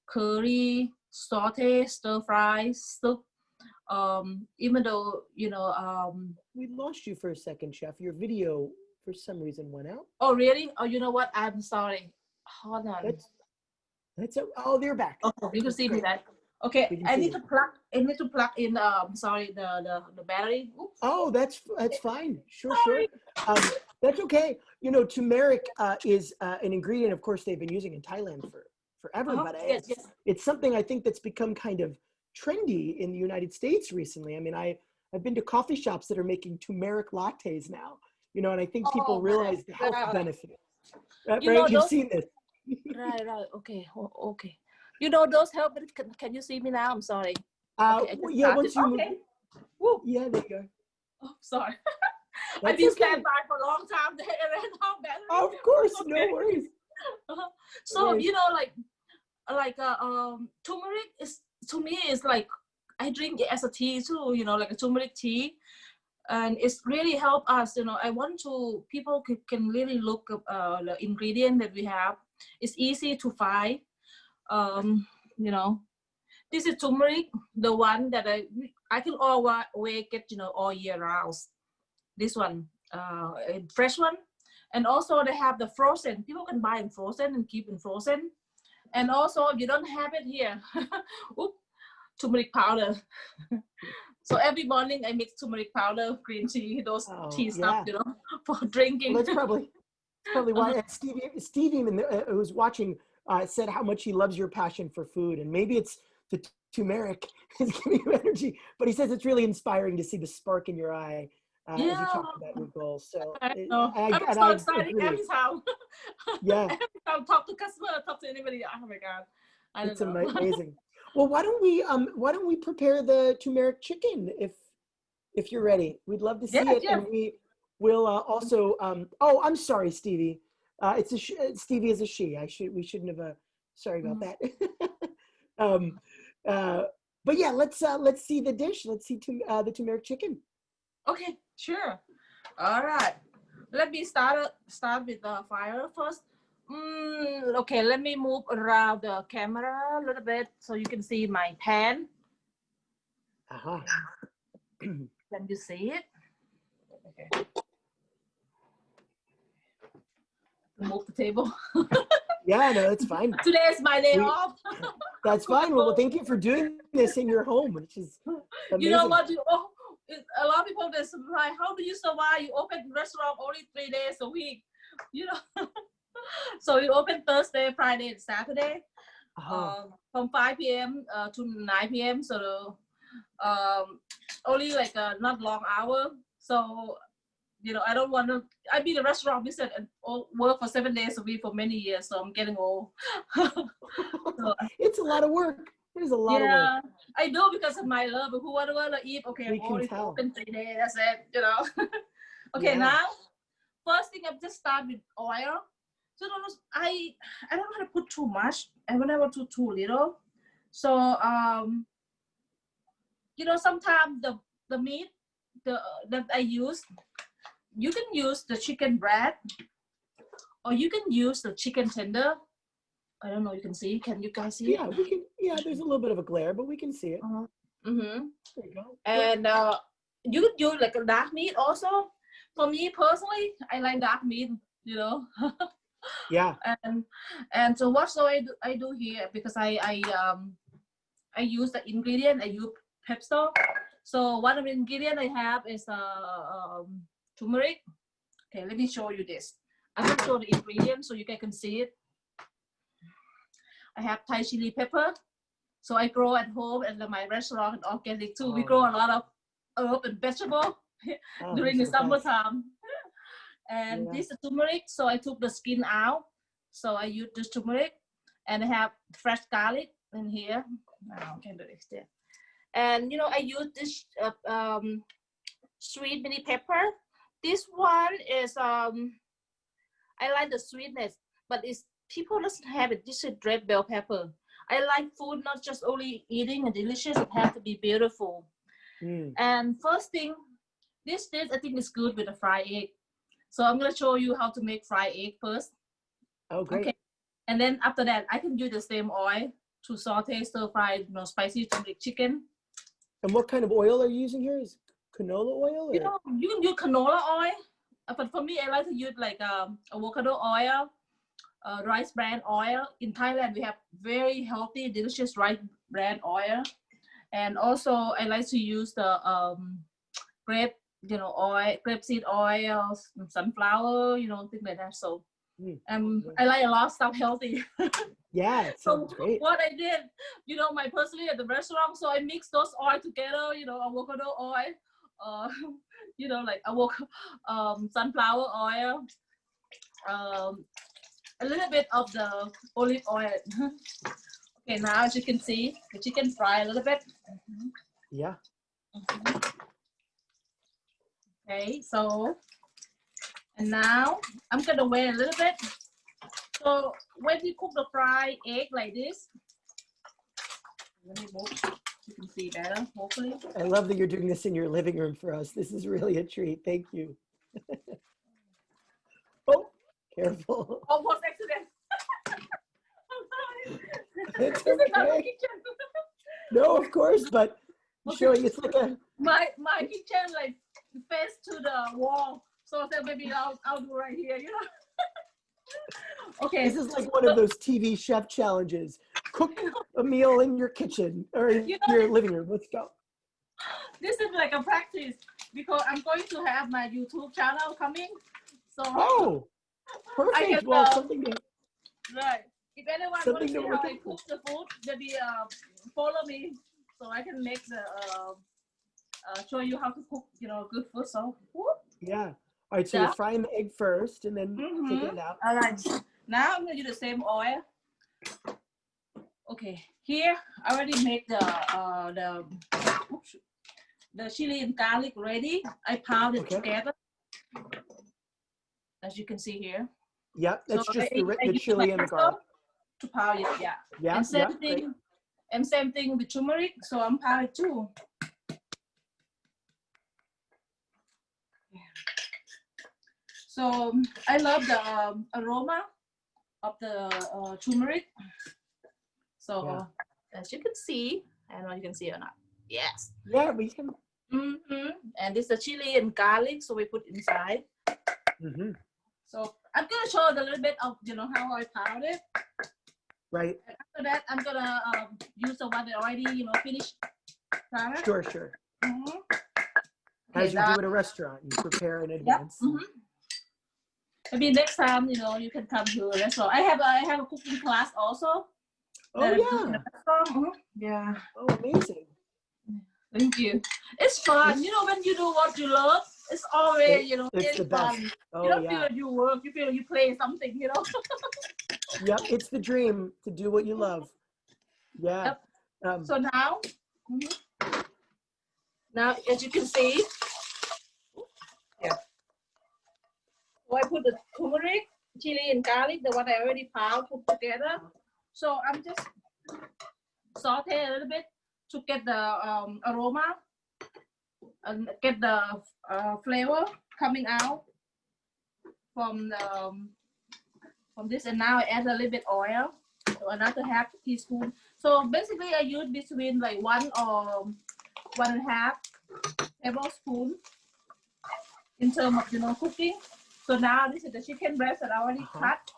Curry, saute, stir fry, soup. Even though, we lost you for a second, Chef. Your video, for some reason, went out. Oh, really? Oh, you know what? I'm sorry. Hold on. They're back. Oh, you can see me that. Okay, We can I see need it. to plug. I need to plug in. Sorry, the battery. Oops. Oh, that's fine. Sure, sure. Sorry. That's okay. You know, turmeric is an ingredient, of course, they've been using in Thailand for forever, but Yes, yes. it's something I think that's become kind of trendy in the United States recently. I mean, I've been to coffee shops that are making turmeric lattes now, you know, and I think people Oh my realize the health God. benefit. You Right? know You've those. seen this. Right, right. Okay, okay. You know those help. Can you see me now? I'm sorry. Okay, I just Yeah, started. once you move, Okay. Woo. yeah, there you go. Oh, sorry. I've That's been okay. standby for a long time. They ran out battery. Of course, Okay. no worries. So Right. you know, turmeric is, to me, is like I drink it as a tea too. You know, like a turmeric tea, and it's really help us. You know, I want to people can really look up the ingredient that we have. It's easy to find. You know, this is turmeric, the one that I can always get, you know, all year round. This one, a fresh one, and also they have the frozen. People can buy in frozen and keep in frozen. And also, if you don't have it here, oops, turmeric powder. So every morning I mix turmeric powder, green tea, those tea stuff, Yeah. you know, for drinking. Well, that's probably why Steve even who's watching said how much he loves your passion for food, and maybe it's the turmeric is giving you energy, but he says it's really inspiring to see the spark in your eye as you Yeah, talk about your goals. So I know. I'm and so I excited agree. every time. Yeah, Every time I talk to customer, talk to anybody. Oh my God, I don't it's know. amazing. Well, why don't we prepare the turmeric chicken if you're ready? We'd love to see Yes, it, yes. and we will also. Oh, I'm sorry, Stevie. It's a Stevie is a she. We shouldn't have. Sorry about that. um, but yeah, let's see the dish. Let's see the turmeric chicken. Okay, sure. All right. Let me start with the fire first. Okay, let me move around the camera a little bit so you can see my pan. Uh-huh. Can you see it? Okay. Move the table. Yeah, no, that's fine. Today is my day off. That's fine. Well, thank you for doing this in your home, which is amazing. You know what? A lot of people, they're surprised. How do you survive? You open restaurant only 3 days a week. You know. So you open Thursday, Friday, and Saturday, from 5 p.m. To 9 p.m. So only like a not long hour. So you know, I don't want to. I've been in a restaurant business and work for 7 days a week for many years. So I'm getting old. So, it's a lot of work. There's a lot of work. yeah, I know because of my love. Who want to eat? Okay, We I'm can only tell. open 3 days. That's it. You know. Okay, Yeah. now first thing, I'm just start with oil. So I don't want to put too much. I don't want to put too little. So you know, sometimes the meat that I use, you can use the chicken breast, or you can use the chicken tender. I don't know. You can see. Can you guys see? Yeah, we can. Yeah, there's a little bit of a glare, but we can see it. Mm-hmm. There you go. And you could use like a dark meat also. For me personally, I like dark meat. You know. Yeah. And so what I do here, because I use the ingredient. I use pepper. So one of the ingredient I have is turmeric. Okay, let me show you this. I'm gonna show the ingredients so you guys can see it. I have Thai chili pepper. So I grow at home and my restaurant and organic too. We grow a lot of herb and vegetable during the summertime. And this is turmeric. So I took the skin out. So I use this turmeric, and I have fresh garlic in here. I can do this there. And you know, I use this sweet mini pepper. This one is I like the sweetness, but it's people doesn't have it. This is red bell pepper. I like food not just only eating and delicious, it has to be beautiful. And first thing, this dish I think is good with a fried egg. So I'm gonna show you how to make fried egg first. Oh, great. Okay. And then after that, I can use the same oil to saute, stir fry, you know, spicy Tumeric chicken. And what kind of oil are you using here? Is canola oil? Or? You know, you can use canola oil, but for me, I like to use like avocado oil, rice bran oil. In Thailand, we have very healthy, delicious rice bran oil. And also, I like to use the grape, oil, grapeseed oil, sunflower, things like that. So, I like a lot of stuff healthy. Yeah, it sounds So great. what I did, my personally at the restaurant, so I mix those oil together, avocado oil, like sunflower oil, a little bit of the olive oil. Okay, now as you can see, the chicken fry a little bit. Yeah. Okay, so, and now I'm gonna wait a little bit. So when you cook the fried egg like this, let me move. You can see better, hopefully. I love that you're doing this in your living room for us. This is really a treat. Thank you. Oh, careful. Almost accident. It's This is not my okay. kitchen. No, of course, but Okay. showing it's like a. My kitchen like face to the wall, so I said maybe I'll do right here, Okay. This is like one of those TV chef challenges. Cook a meal in your kitchen or in your living room. Let's go. This is like a practice because I'm going to have my YouTube channel coming. So Oh, perfect. Well, something to. Right. If anyone wants to see how I cook the food, maybe follow me so I can make the show you how to cook, good food. So Yeah. All right. So you're frying the egg first, and then taking it out. All right. Now I'm gonna use the same oil. Okay. Here I already made the chili and garlic ready. I pounded it together, as you can see here. Yep. That's so just the chili and the garlic. To powder it, yeah. Yeah. And same thing. Great. And same thing with turmeric. So I'm powder too. So I love the aroma of the turmeric. So as you can see, I don't know if you can see or not. Yes. Yeah, we can. And this is the chili and garlic, so we put inside. So I'm gonna show a little bit of how I powder it. Right. And after that, I'm gonna use the one that already finished. Sure. As you do at a restaurant, you prepare in advance. Maybe next time, you can come to a restaurant. I have a cooking class also. Oh yeah. Yeah. Oh, amazing. Thank you. It's fun. When you do what you love, it's always, it's the fun. best. Oh, you don't feel like you work. You feel like you play something, Yep, it's the dream to do what you love. Yeah. Yep. So now, as you can see, so I put the turmeric, chili, and garlic, the one I already put together. So I'm just saute a little bit to get the aroma and get the flavor coming out from this. And now I add a little bit oil, so another half teaspoon. So basically I use between like 1 or 1.5 tablespoon in terms of cooking. So now this is the chicken breast that I already cut.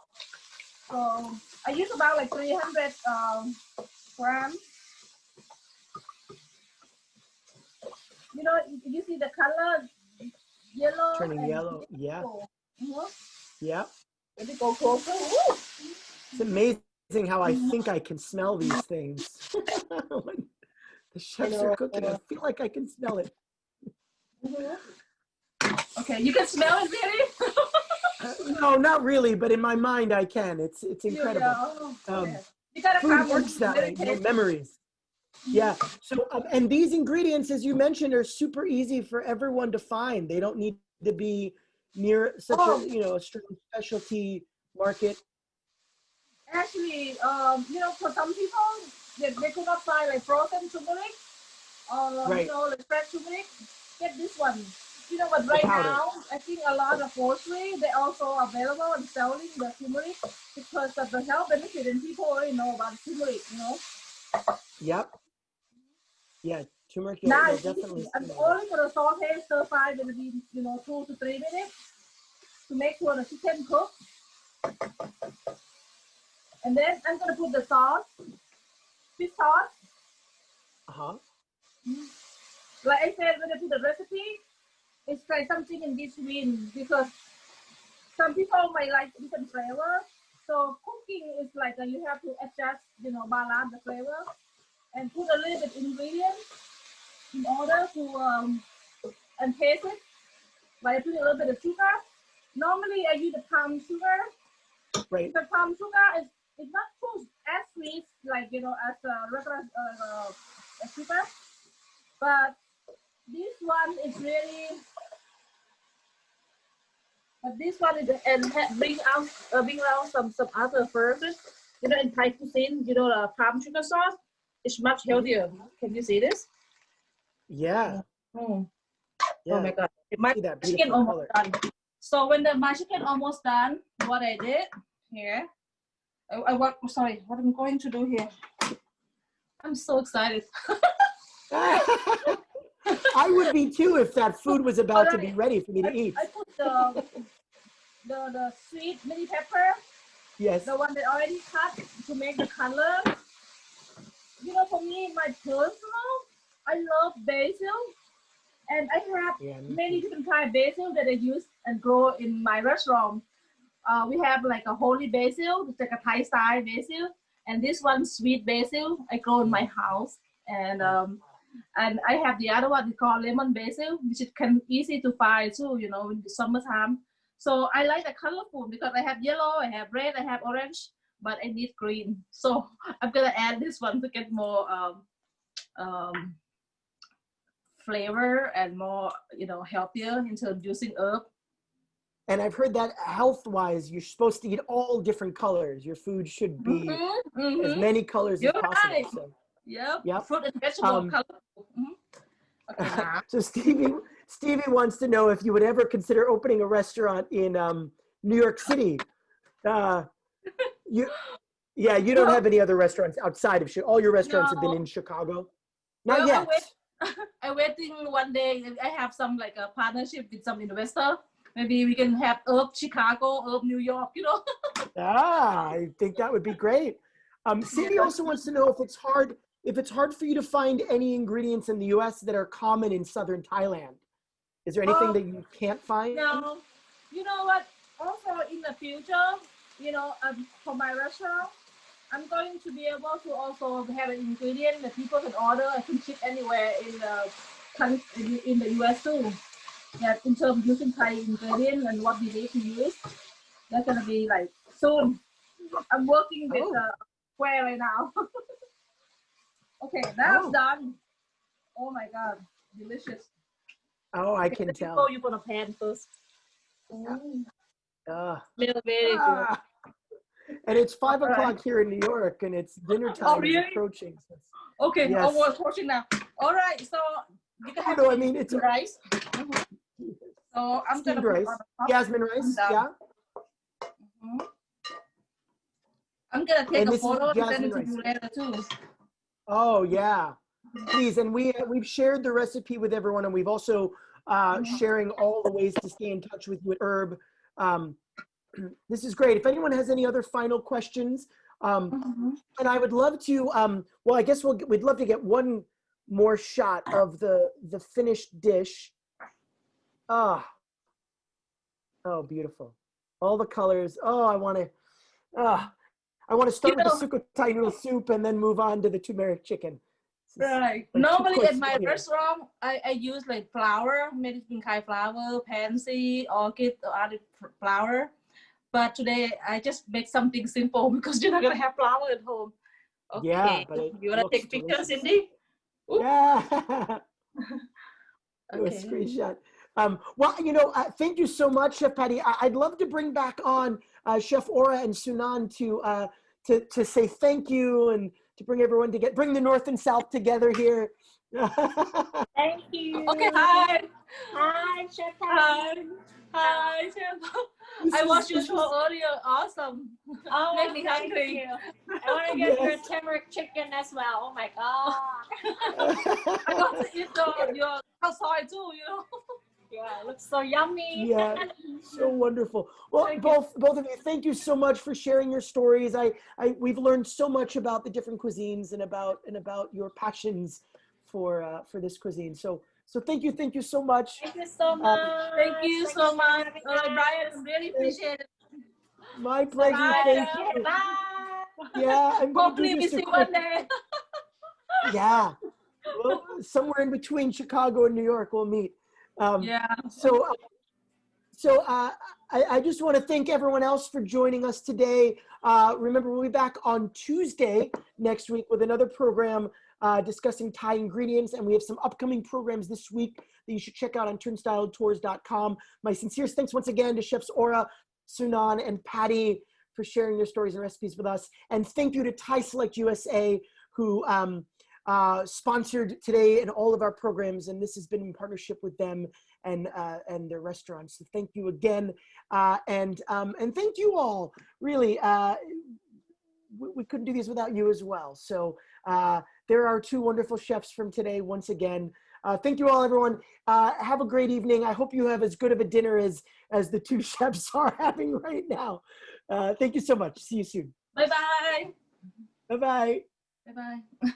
So I use about like 300 grams. You see the color yellow. Turning yellow. Yeah. Yeah. Let me go closer. It's amazing how I think I can smell these things. When the chefs are cooking, I feel like I can smell it. Okay, you can smell it, really? No, not really, but in my mind I can. It's incredible. Food works that way, memories. Yeah. So and these ingredients, as you mentioned, are super easy for everyone to find. They don't need to be near such a a strong specialty market. Actually, for some people, they could not find like frozen turmeric or like fresh turmeric. Get this one. But right now, I think a lot of grocery they also available and selling the turmeric because of the health benefit, and people already know about turmeric. Yep. Yeah, turmeric. Now definitely. I'm only gonna saute stir fry maybe 2 to 3 minutes to make sure the chicken cooks. And then I'm gonna put the sauce, fish sauce. Like I said, when I put the recipe, it's like something in between because some people might like different flavor. So cooking is like you have to adjust, balance the flavor and put a little bit ingredients in order to and taste it. Like I put a little bit of sugar. Normally I use the palm sugar. Right. The palm sugar is not too as sweet like as a regular sugar, but this one is really. But this one is bring out some other flavors. In Thai cuisine, the palm sugar sauce is much healthier. Can you see this? Yeah. Oh, Yeah. oh my God! My chicken almost done. So when my chicken almost done, what I did here, sorry, what I'm going to do here. I'm so excited. I would be too if that food was about to be ready for me to eat. I put the sweet mini pepper. Yes. The one that already cut to make the color. For me, my personal, I love basil. And I have many different kind of basil that I use and grow in my restaurant. We have like a holy basil, it's like a Thai style basil. And this one sweet basil I grow in my house. And I have the other one we call lemon basil, which it can easy to find too, in the summertime. So I like the colorful because I have yellow, I have red, I have orange, but I need green. So I'm gonna add this one to get more flavor and more, healthier introducing herb. And I've heard that health-wise, you're supposed to eat all different colors. Your food should be as many colors as possible. Right. So. Yep. Fruit and vegetable colorful. Okay, so Stevie wants to know if you would ever consider opening a restaurant in New York City. You don't have any other restaurants outside of Chicago. All your restaurants have been in Chicago. Not yet. I'm waiting one day. I have some like a partnership with some investor. Maybe we can have herb Chicago, herb New York. I think that would be great. Cindy also wants to know if it's hard for you to find any ingredients in the U.S. that are common in Southern Thailand. Is there anything that you can't find? No. You know what? Also in the future, for my restaurant, I'm going to be able to also have an ingredient that people can order. I can ship anywhere in the U.S. too. That in terms of using Thai ingredients and what we need to use, that's gonna be like soon. I'm working with Square right now. Okay, that's done. Oh my God, delicious. Oh, I can tell. Throw you on a pan first. Smell very good. And it's 5 o'clock here in New York, and it's dinner time is approaching. Okay, we're approaching now. All right, so you can have it's rice. So I'm gonna put jasmine rice. Yeah. I'm gonna take a photo and send it to you later too. Oh yeah, please. And we've shared the recipe with everyone, and we've also sharing all the ways to stay in touch with you at Herb. This is great. If anyone has any other final questions, and I would love to. Well, I guess we'd love to get one more shot of the finished dish. Oh, beautiful. All the colors. Oh, I want to start with the Sukotai noodle soup and then move on to the Tumeric chicken. Right. Normally at my restaurant, I use like flour, medicine Thai flour, pansy, orchid, or other flour. But today I just make something simple because you're not gonna have flour at home. Okay. Yeah, but you wanna take pictures, Cindy? Ooh. Yeah. Do a screenshot. Well, thank you so much, Chef Patty. I'd love to bring back on Chef Ora and Sanun to say thank you and to bring everyone bring the North and South together here. Thank you. Okay, hi. Hi, Chef Patty. Hi, Chef. I watched your show earlier. Awesome. Oh, make me hungry. You. I want to get your Turmeric Chicken as well. Oh my God. I want to eat your Khao Soi too, Yeah, it looks so yummy. Yeah, so wonderful. Well, Thank both of you, thank you so much for sharing your stories. We've learned so much about the different cuisines and about your passions for this cuisine. So thank you so much. Thank you so much. Thank you Thanks so for much. having All right, Brian, us. I really appreciate it. My pleasure. Bye. Thank Okay, you. bye. Yeah, I'm gonna do Hopefully we just a see quick. one day. Yeah, well, somewhere in between Chicago and New York, we'll meet. Yeah. So I just want to thank everyone else for joining us today. Remember, we'll be back on Tuesday next week with another program discussing Thai ingredients, and we have some upcoming programs this week that you should check out on turnstyledtours.com. My sincerest thanks once again to Chefs Aura, Sunan, and Patty for sharing their stories and recipes with us. And thank you to Thai Select USA, who sponsored today and all of our programs, and this has been in partnership with them and their restaurants. So thank you again, and thank you all. Really, we couldn't do these without you as well. So there are two wonderful chefs from today. Once again, thank you all, everyone. Have a great evening. I hope you have as good of a dinner as the two chefs are having right now. Thank you so much. See you soon. Bye-bye. Bye bye. Bye-bye.